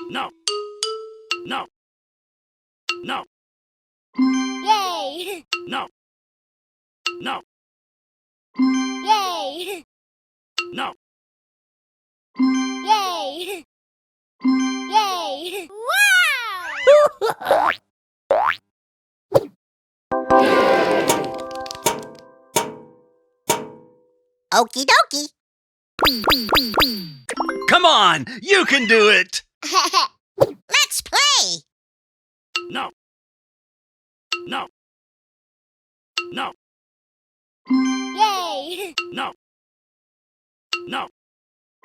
No. No. No. Yay! No. No. Yay! No. Yay! Yay! Wow! Okie dokie. Come on, you can do it! Let's play. No. No. No. Yay! No. No.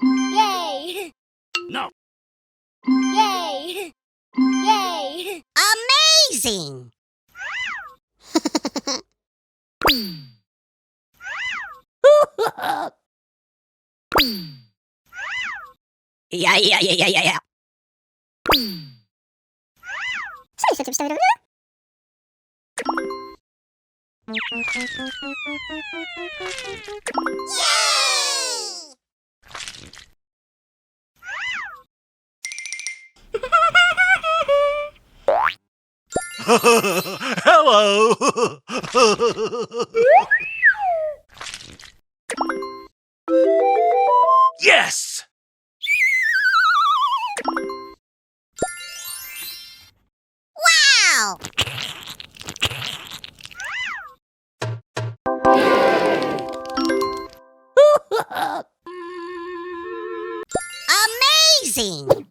Yay! No. Yay! Yay! Amazing. Yeah. Yay! Hello! Yes! Wow! Amazing!